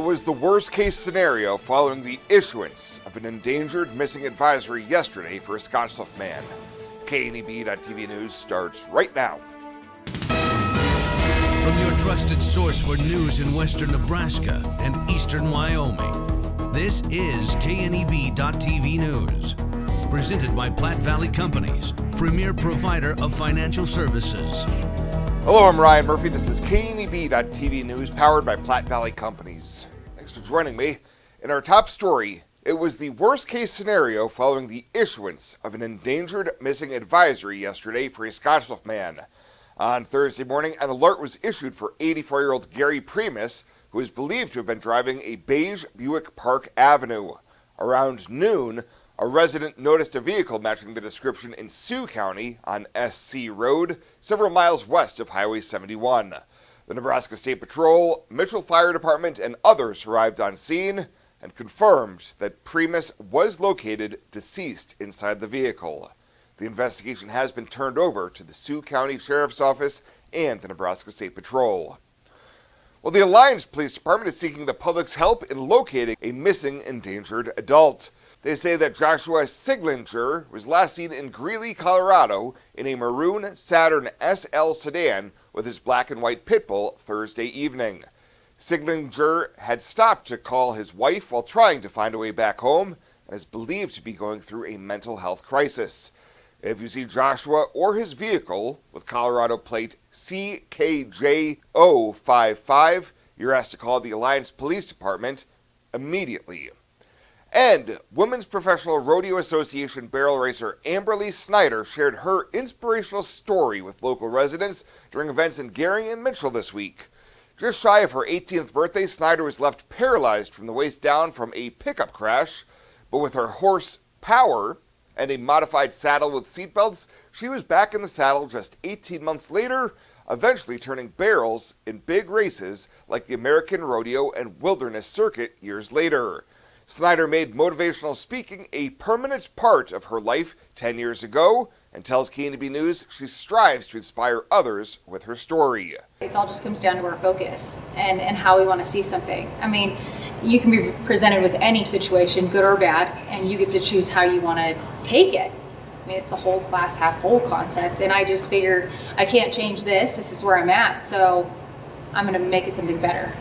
was the worst-case scenario following the issuance of an endangered missing advisory yesterday for a Scottsbluff man. KNEB.TV News starts right now. From your trusted source for news in western Nebraska and eastern Wyoming, this is KNEB.TV News. Presented by Platte Valley Companies, premier provider of financial services. Hello, I'm Ryan Murphy. This is KNEB.TV News, powered by Platte Valley Companies. Thanks for joining me. In our top story, it was the worst-case scenario following the issuance of an endangered missing advisory yesterday for a Scottsbluff man. On Thursday morning, an alert was issued for 84-year-old Gary Primus, who is believed to have been driving a beige Buick Park Avenue. Around noon, a resident noticed a vehicle matching the description in Sioux County on SC Road, several miles west of Highway 71. The Nebraska State Patrol, Mitchell Fire Department, and others arrived on scene and confirmed that Primus was located deceased inside the vehicle. The investigation has been turned over to the Sioux County Sheriff's Office and the Nebraska State Patrol. Well, the Alliance Police Department is seeking the public's help in locating a missing endangered adult. They say that Joshua Siglinger was last seen in Greeley, Colorado in a maroon Saturn SL sedan with his black and white pit bull Thursday evening. Siglinger had stopped to call his wife while trying to find a way back home and is believed to be going through a mental health crisis. If you see Joshua or his vehicle with Colorado plate CKJ055, you're asked to call the Alliance Police Department immediately. And Women's Professional Rodeo Association barrel racer Amberly Snyder shared her inspirational story with local residents during events in Gary and Mitchell this week. Just shy of her 18th birthday, Snyder was left paralyzed from the waist down from a pickup crash, but with her horse Power and a modified saddle with seatbelts, she was back in the saddle just 18 months later, eventually turning barrels in big races like the American Rodeo and Wilderness Circuit years later. Snyder made motivational speaking a permanent part of her life 10 years ago and tells KNEB News she strives to inspire others with her story. It all just comes down to our focus and how we want to see something. I mean, you can be presented with any situation, good or bad, and you get to choose how you want to take it. I mean, it's a whole glass half full concept, and I just figure I can't change this. This is where I'm at, so I'm going to make it something better.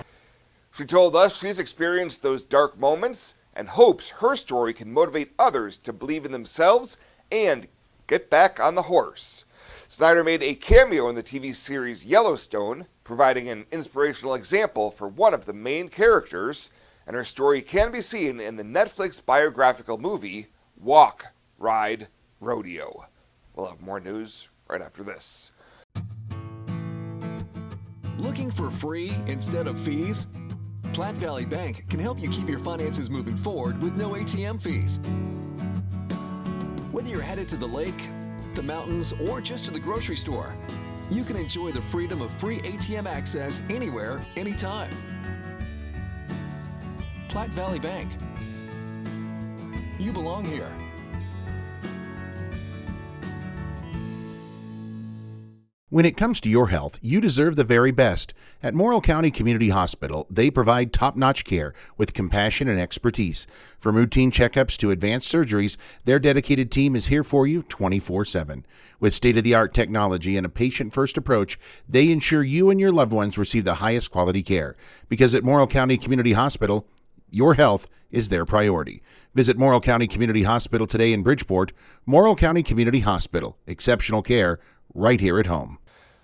She told us she's experienced those dark moments and hopes her story can motivate others to believe in themselves and get back on the horse. Snyder made a cameo in the TV series Yellowstone, providing an inspirational example for one of the main characters, and her story can be seen in the Netflix biographical movie Walk, Ride, Rodeo. We'll have more news right after this. Looking for free instead of fees? Platte Valley Bank can help you keep your finances moving forward with no ATM fees. Whether you're headed to the lake, the mountains, or just to the grocery store, you can enjoy the freedom of free ATM access anywhere, anytime. Platte Valley Bank. You belong here. When it comes to your health, you deserve the very best. At Morrill County Community Hospital, they provide top-notch care with compassion and expertise. From routine checkups to advanced surgeries, their dedicated team is here for you 24/7. With state-of-the-art technology and a patient-first approach, they ensure you and your loved ones receive the highest quality care. Because at Morrill County Community Hospital, your health is their priority. Visit Morrill County Community Hospital today in Bridgeport. Morrill County Community Hospital. Exceptional care right here at home.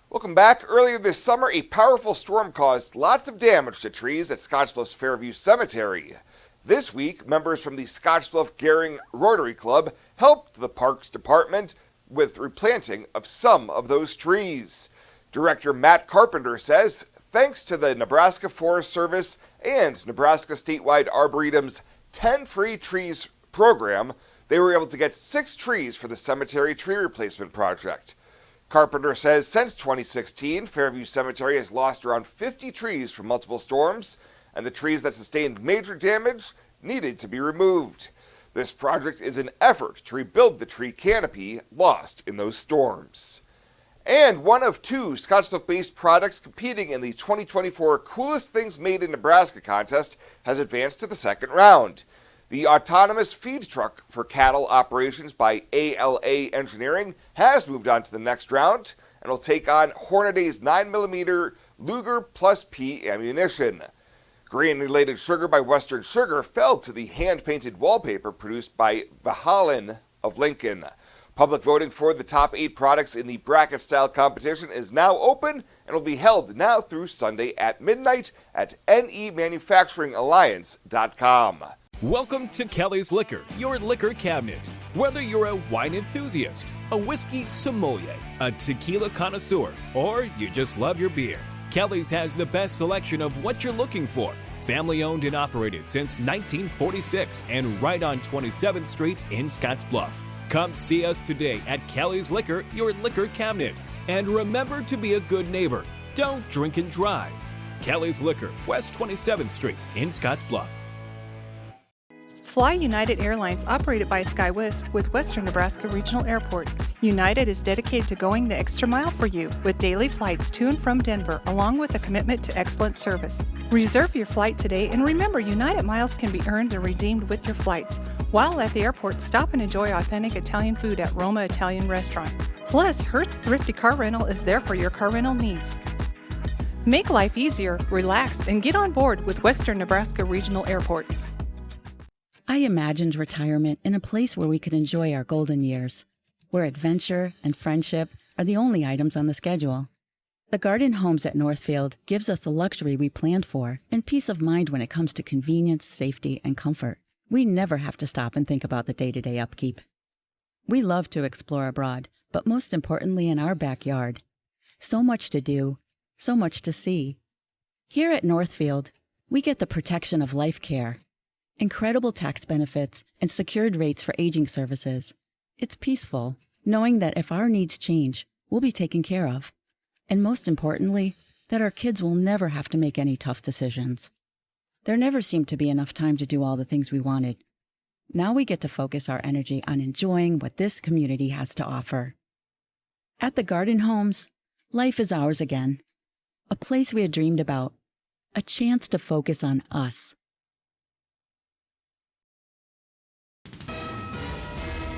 Welcome back. Earlier this summer, a powerful storm caused lots of damage to trees at Scottsbluff's Fairview Cemetery. This week, members from the Scottsbluff-Gering Rotary Club helped the Parks Department with replanting of some of those trees. Director Matt Carpenter says, thanks to the Nebraska Forest Service and Nebraska Statewide Arboretum's 10 Free Trees program, they were able to get 6 trees for the cemetery tree replacement project. Carpenter says since 2016, Fairview Cemetery has lost around 50 trees from multiple storms, and the trees that sustained major damage needed to be removed. This project is an effort to rebuild the tree canopy lost in those storms. And one of two Scottsbluff-based products competing in the 2024 Coolest Things Made in Nebraska contest has advanced to the second round. The autonomous feed truck for cattle operations by ALA Engineering has moved on to the next round and will take on Hornady's 9mm Luger Plus P ammunition. Granulated sugar by Western Sugar fell to the hand-painted wallpaper produced by Vahalan of Lincoln. Public voting for the top 8 products in the bracket-style competition is now open and will be held now through Sunday at midnight at nemanufacturingalliance.com. Welcome to Kelly's Liquor, your liquor cabinet. Whether you're a wine enthusiast, a whiskey sommelier, a tequila connoisseur, or you just love your beer, Kelly's has the best selection of what you're looking for. Family owned and operated since 1946 and right on 27th Street in Scottsbluff. Come see us today at Kelly's Liquor, your liquor cabinet. And remember to be a good neighbor. Don't drink and drive. Kelly's Liquor, West 27th Street in Scottsbluff. Fly United Airlines, operated by SkyWest with Western Nebraska Regional Airport. United is dedicated to going the extra mile for you with daily flights to and from Denver, along with a commitment to excellent service. Reserve your flight today, and remember, United miles can be earned and redeemed with your flights. While at the airport, stop and enjoy authentic Italian food at Roma Italian Restaurant. Plus, Hertz Thrifty Car Rental is there for your car rental needs. Make life easier, relax, and get on board with Western Nebraska Regional Airport. I imagined retirement in a place where we could enjoy our golden years, where adventure and friendship are the only items on the schedule. The Garden Homes at Northfield gives us the luxury we planned for and peace of mind when it comes to convenience, safety, and comfort. We never have to stop and think about the day-to-day upkeep. We love to explore abroad, but most importantly in our backyard. So much to do, so much to see. Here at Northfield, we get the protection of life care, incredible tax benefits, and secured rates for aging services. It's peaceful, knowing that if our needs change, we'll be taken care of. And most importantly, that our kids will never have to make any tough decisions. There never seemed to be enough time to do all the things we wanted. Now we get to focus our energy on enjoying what this community has to offer. At the Garden Homes, life is ours again. A place we had dreamed about. A chance to focus on us.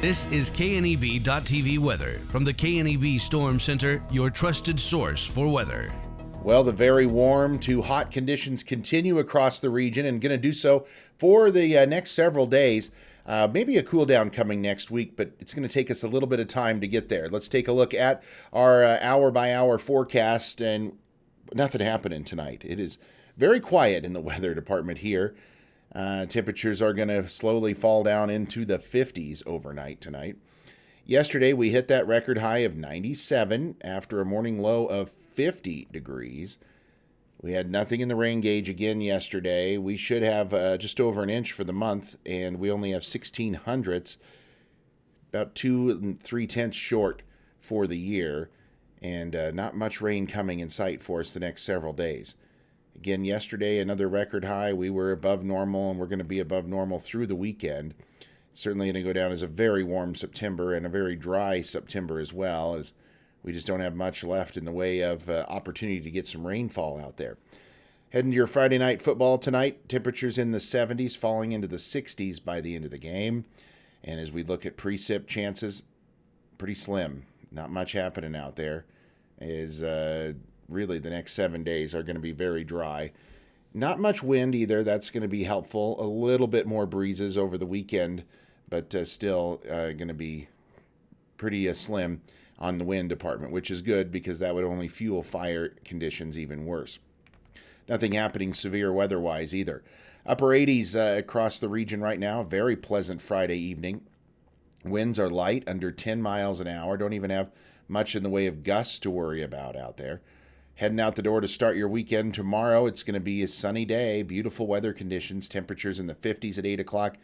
This is KNEB.TV weather from the KNEB Storm Center, your trusted source for weather. Well, the very warm to hot conditions continue across the region and going to do so for the next several days. Maybe a cool down coming next week, but it's going to take us a little bit of time to get there. Let's take a look at our hour-by-hour forecast, and nothing happening tonight. It is very quiet in the weather department here. Temperatures are going to slowly fall down into the 50s overnight tonight. Yesterday, we hit that record high of 97 after a morning low of 50 degrees. We had nothing in the rain gauge again yesterday. We should have just over an inch for the month, and we only have 1600ths, about 2 3/10 short for the year, and not much rain coming in sight for us the next several days. Again, yesterday, another record high. We were above normal, and we're going to be above normal through the weekend. It's certainly going to go down as a very warm September and a very dry September as well, as we just don't have much left in the way of opportunity to get some rainfall out there. Heading to your Friday night football tonight, temperatures in the 70s, falling into the 60s by the end of the game. And as we look at precip chances, pretty slim. Not much happening out there. Really the next 7 days are going to be very dry. Not much wind either. That's going to be helpful. A little bit more breezes over the weekend, but still going to be pretty slim on the wind department, which is good because that would only fuel fire conditions even worse. Nothing happening severe weather-wise either. Upper 80s across the region right now. Very pleasant Friday evening. Winds are light, under 10 miles an hour. Don't even have much in the way of gusts to worry about out there. Heading out the door to start your weekend tomorrow. It's going to be a sunny day, beautiful weather conditions, temperatures in the 50s at 8 o'clock,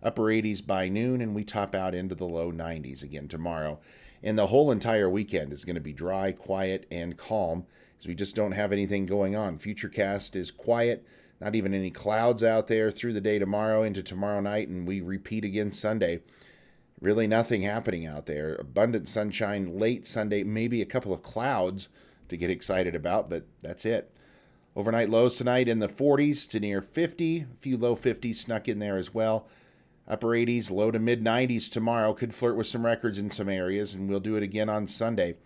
upper 80s by noon, and we top out into the low 90s again tomorrow. And the whole entire weekend is going to be dry, quiet, and calm, as we just don't have anything going on. Futurecast is quiet, not even any clouds out there through the day tomorrow into tomorrow night, and we repeat again Sunday. Really nothing happening out there. Abundant sunshine late Sunday, maybe a couple of clouds to get excited about, but that's it. Overnight lows tonight in the 40s to near 50. A few low 50s snuck in there as well. Upper 80s, low to mid 90s tomorrow. Could flirt with some records in some areas, and we'll do it again on Sunday.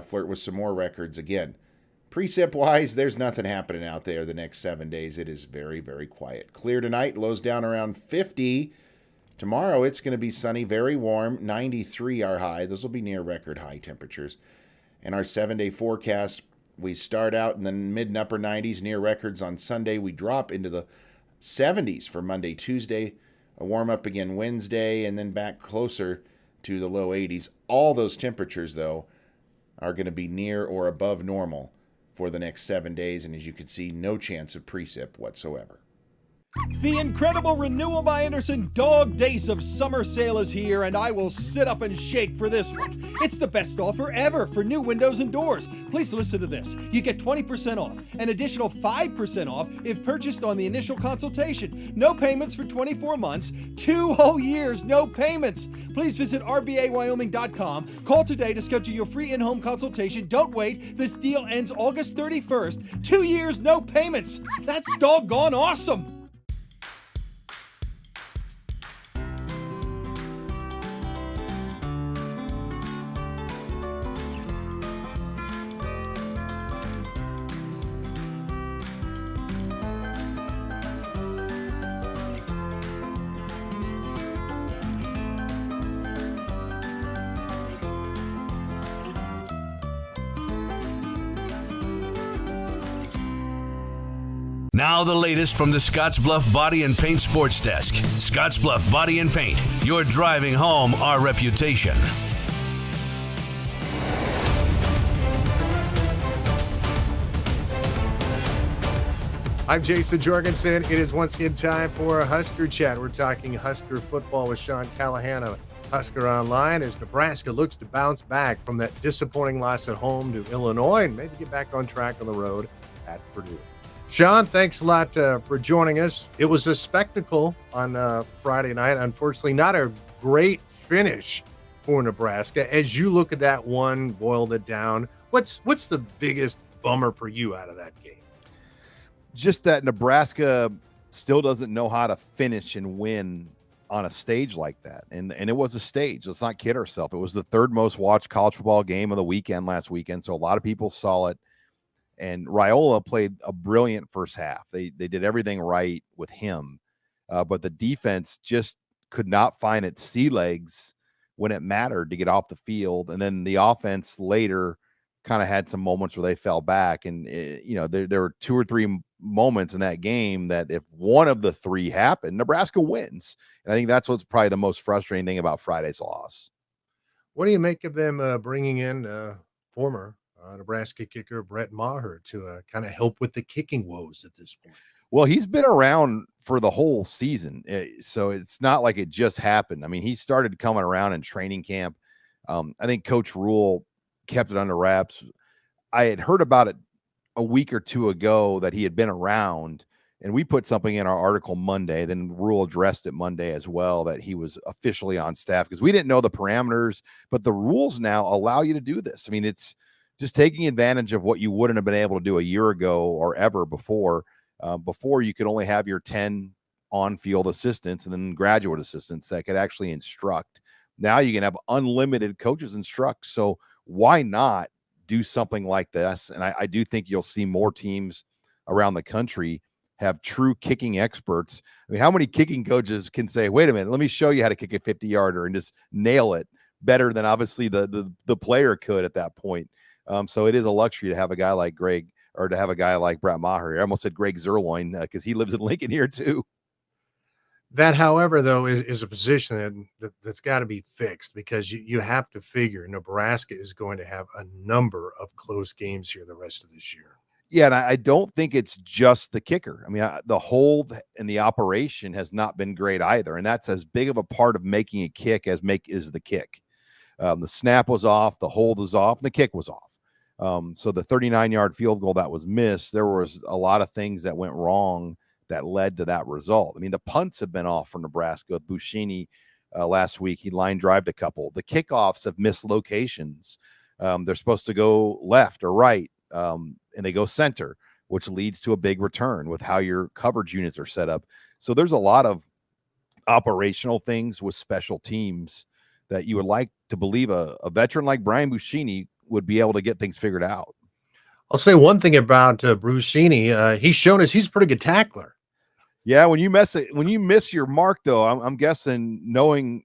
Flirt with some more records again. Precip-wise, there's nothing happening out there the next 7 days. It is very, very quiet. Clear tonight, lows down around 50. Tomorrow, it's going to be sunny, very warm, 93 our high. Those will be near record high temperatures. And our 7-day forecast, we start out in the mid and upper 90s, near records on Sunday. We drop into the 70s for Monday, Tuesday. A warm up again Wednesday, and then back closer to the low 80s. All those temperatures, though, are going to be near or above normal for the next 7 days. And as you can see, no chance of precip whatsoever. The incredible Renewal by Andersen Dog Days of Summer Sale is here, and I will sit up and shake for this one. It's the best offer ever for new windows and doors. Please listen to this. You get 20% off, an additional 5% off if purchased on the initial consultation. No payments for 24 months, 2 whole years, no payments. Please visit rbawyoming.com. Call today to schedule your free in-home consultation. Don't wait. This deal ends August 31st. 2 years, no payments. That's doggone awesome. Now the latest from the Scottsbluff Body and Paint Sports Desk. Scottsbluff Body and Paint. You're driving home our reputation. I'm Jason Jorgensen. It is once again time for a Husker Chat. We're talking Husker football with Sean Callahan of Husker Online as Nebraska looks to bounce back from that disappointing loss at home to Illinois and maybe get back on track on the road at Purdue. Sean, thanks a lot for joining us. It was a spectacle on Friday night. Unfortunately, not a great finish for Nebraska. As you look at that one, boiled it down, what's the biggest bummer for you out of that game? Just that Nebraska still doesn't know how to finish and win on a stage like that. And it was a stage. Let's not kid ourselves. It was the third most watched college football game of the weekend last weekend. So a lot of people saw it. And Raiola played a brilliant first half. They did everything right with him. But the defense just could not find its sea legs when it mattered to get off the field. And then the offense later kind of had some moments where they fell back. And, there were 2 or 3 moments in that game that if one of the 3 happened, Nebraska wins. And I think that's what's probably the most frustrating thing about Friday's loss. What do you make of them bringing in former Nebraska kicker Brett Maher to kind of help with the kicking woes at this point? Well, he's been around for the whole season, so it's not like it just happened. I mean, he started coming around in training camp. I think Coach Rule kept it under wraps. I had heard about it a week or 2 ago that he had been around, and we put something in our article Monday. Then Rule addressed it Monday as well, that he was officially on staff because we didn't know the parameters, but the rules now allow you to do this. I mean, it's just taking advantage of what you wouldn't have been able to do a year ago or ever before. Before you could only have your 10 on-field assistants and then graduate assistants that could actually instruct. Now you can have unlimited coaches instruct. So why not do something like this? And I do think you'll see more teams around the country have true kicking experts. I mean, how many kicking coaches can say, wait a minute, let me show you how to kick a 50-yarder and just nail it better than obviously the player could at that point. So it is a luxury to have a guy like Greg, or to have a guy like Brett Maher. I almost said Greg Zerloin because he lives in Lincoln here too. That, however, though, is a position that's got to be fixed because you have to figure Nebraska is going to have a number of close games here the rest of this year. Yeah, and I don't think it's just the kicker. I mean, the hold and the operation has not been great either, and that's as big of a part of making a kick as is the kick. The snap was off, the hold was off, and the kick was off. So the 39-yard field goal that was missed, there was a lot of things that went wrong that led to that result. I mean, the punts have been off for Nebraska with Buschini last week. He line drived a couple. The kickoffs have missed locations. They're supposed to go left or right, and they go center, which leads to a big return with how your coverage units are set up. So there's a lot of operational things with special teams that you would like to believe a veteran like Brian Buschini would be able to get things figured out. I'll say one thing about Buschini. He's shown us he's a pretty good tackler. Yeah, when you miss your mark, though, I'm guessing knowing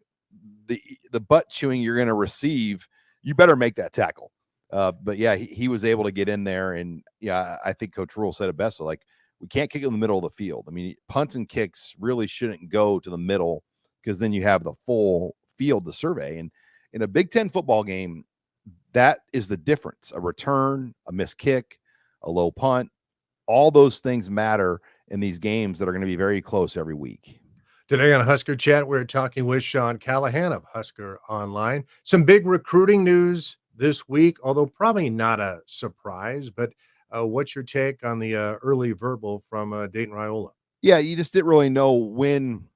the butt chewing you're going to receive, you better make that tackle. But yeah, he was able to get in there, and yeah, I think Coach Rule said it best. So, like, we can't kick in the middle of the field. I mean, punts and kicks really shouldn't go to the middle because then you have the full field to survey. And in a Big Ten football game, that is the difference. A return, a missed kick, a low punt, all those things matter in these games that are going to be very close every week. Today on Husker Chat, we're talking with Sean Callahan of Husker Online. Some big recruiting news this week, although probably not a surprise, but what's your take on the early verbal from Dayton Raiola? Yeah, you just didn't really know when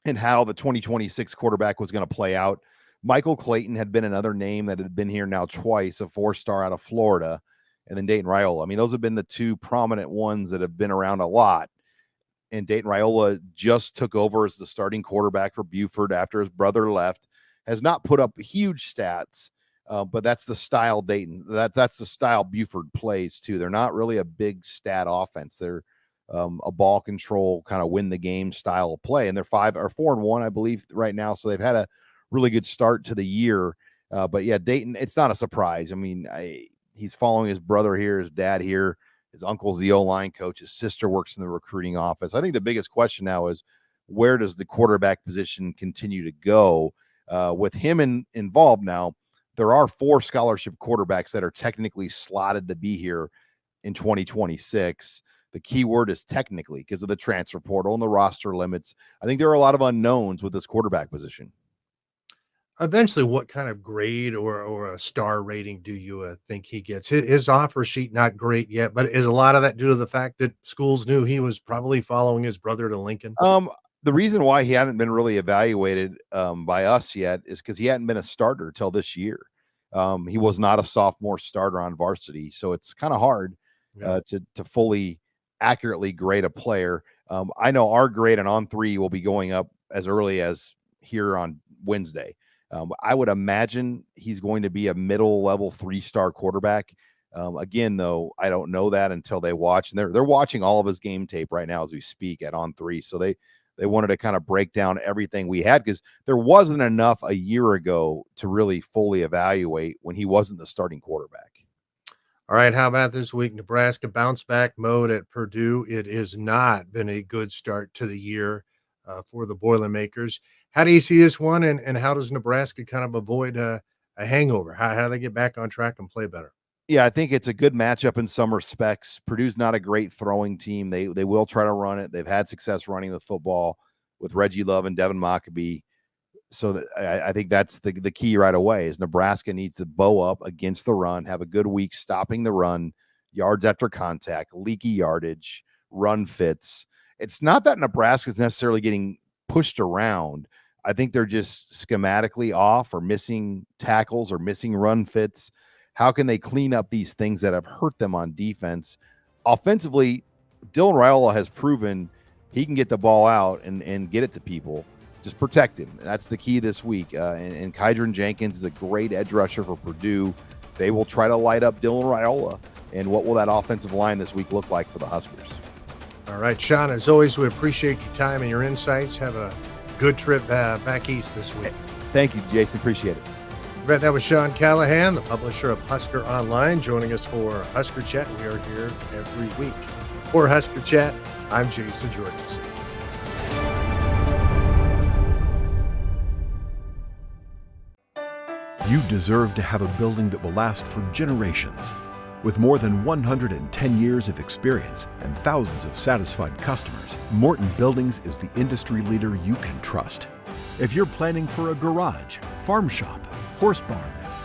and how the 2026 quarterback was going to play out. Michael Clayton had been another name that had been here now twice, a 4-star out of Florida, and then Dayton Raiola. I mean, those have been the two prominent ones that have been around a lot. And Dayton Raiola just took over as the starting quarterback for Buford after his brother left. Has not put up huge stats, but that's the style Dayton. That's the style Buford plays too. They're not really a big stat offense. They're a ball control kind of win the game style of play, and they're 4-1, I believe, right now. So they've had a really good start to the year. But yeah, Dayton, it's not a surprise. I mean, he's following his brother here, his dad here. His uncle's the O-line coach. His sister works in the recruiting office. I think the biggest question now is where does the quarterback position continue to go? With him involved now, there are 4 scholarship quarterbacks that are technically slotted to be here in 2026. The key word is technically because of the transfer portal and the roster limits. I think there are a lot of unknowns with this quarterback position. Eventually, what kind of grade or a star rating do you think he gets? His offer sheet not great yet, but is a lot of that due to the fact that schools knew he was probably following his brother to Lincoln? The reason why he hadn't been really evaluated by us yet is because he hadn't been a starter till this year. He was not a sophomore starter on varsity, so it's kind of hard to fully accurately grade a player. I know our grade on On3 will be going up as early as here on Wednesday. I would imagine he's going to be a middle-level 3-star quarterback. Again, though, I don't know that until they watch. And they're watching all of his game tape right now as we speak at On3. So they wanted to kind of break down everything we had because there wasn't enough a year ago to really fully evaluate when he wasn't the starting quarterback. All right, how about this week? Nebraska bounce back mode at Purdue. It has not been a good start to the year for the Boilermakers. How do you see this one, and how does Nebraska kind of avoid a hangover? How do they get back on track and play better? Yeah, I think it's a good matchup in some respects. Purdue's not a great throwing team. They will try to run it. They've had success running the football with Reggie Love and Devin Mockabee. So I think that's the key right away is Nebraska needs to bow up against the run, have a good week stopping the run, yards after contact, leaky yardage, run fits. It's not that Nebraska's necessarily getting pushed around. I think they're just schematically off or missing tackles or missing run fits. How can they clean up these things that have hurt them on defense? Offensively, Dylan Raiola has proven he can get the ball out and get it to people. Just protect him. That's the key this week. And Kydron Jenkins is a great edge rusher for Purdue. They will try to light up Dylan Raiola. And what will that offensive line this week look like for the Huskers? All right, Sean, as always, we appreciate your time and your insights. Have a good trip back east this week. Thank you, Jason. Appreciate it. That was Sean Callahan, the publisher of Husker Online, joining us for Husker Chat. We are here every week. For Husker Chat, I'm Jason Jorgensen. You deserve to have a building that will last for generations. With more than 110 years of experience and thousands of satisfied customers, Morton Buildings is the industry leader you can trust. If you're planning for a garage, farm shop, horse barn,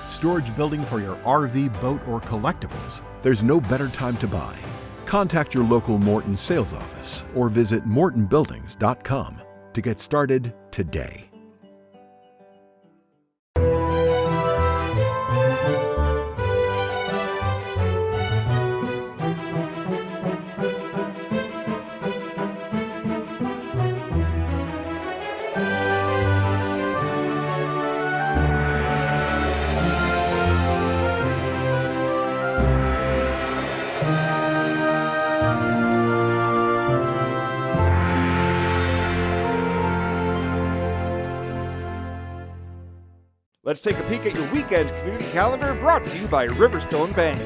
storage building for your RV, boat, or collectibles, there's no better time to buy. Contact your local Morton sales office or visit mortonbuildings.com to get started today. Let's take a peek at your weekend community calendar brought to you by Riverstone Bank.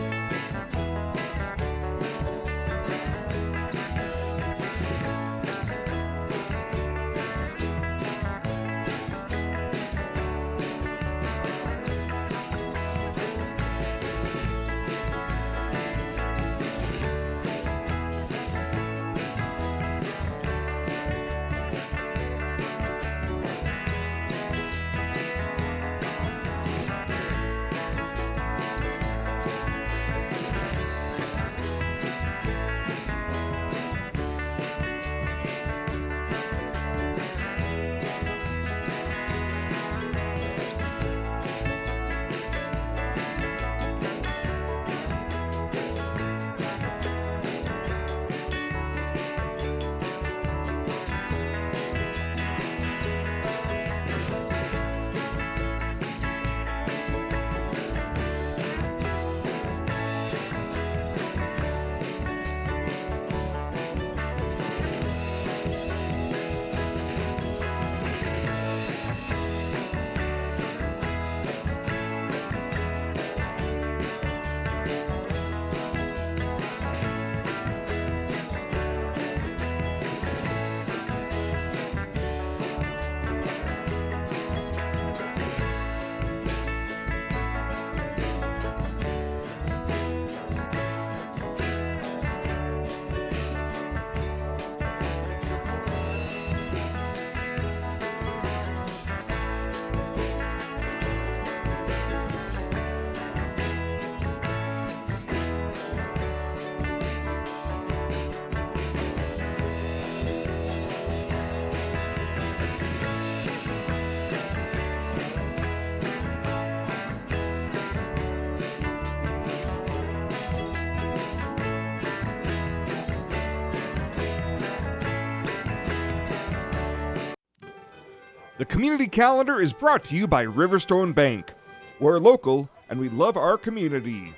The community calendar is brought to you by Riverstone Bank. We're local and we love our community.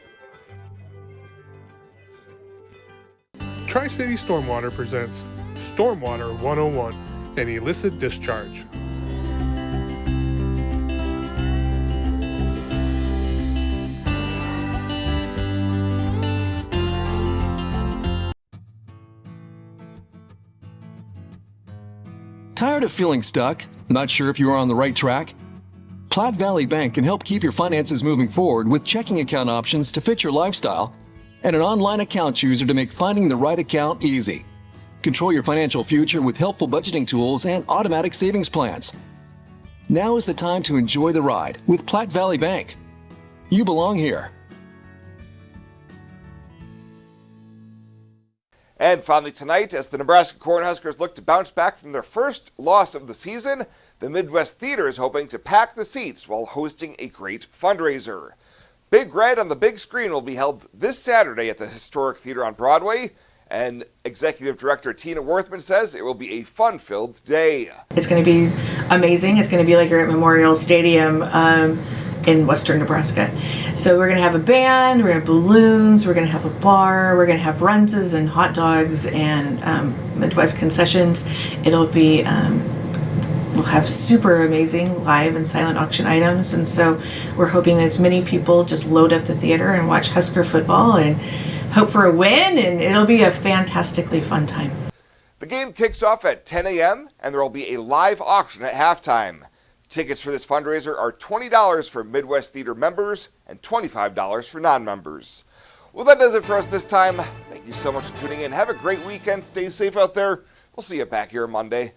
Tri-City Stormwater presents Stormwater 101, an illicit discharge. Tired of feeling stuck? Not sure if you are on the right track? Platte Valley Bank can help keep your finances moving forward with checking account options to fit your lifestyle and an online account chooser to make finding the right account easy. Control your financial future with helpful budgeting tools and automatic savings plans. Now is the time to enjoy the ride with Platte Valley Bank. You belong here. And finally tonight, as the Nebraska Cornhuskers look to bounce back from their first loss of the season, the Midwest Theater is hoping to pack the seats while hosting a great fundraiser. Big Red on the Big Screen will be held this Saturday at the Historic Theater on Broadway, and Executive Director Tina Worthman says it will be a fun-filled day. It's going to be amazing. It's going to be like you're at Memorial Stadium in western Nebraska. So we're going to have a band, we're going to have balloons, we're going to have a bar, we're going to have runses and hot dogs and Midwest concessions. It'll be, we'll have super amazing live and silent auction items, and so we're hoping that as many people just load up the theater and watch Husker football and hope for a win, and it'll be a fantastically fun time. The game kicks off at 10 a.m. and there will be a live auction at halftime. Tickets for this fundraiser are $20 for Midwest Theater members and $25 for non-members. Well, that does it for us this time. Thank you so much for tuning in. Have a great weekend. Stay safe out there. We'll see you back here Monday.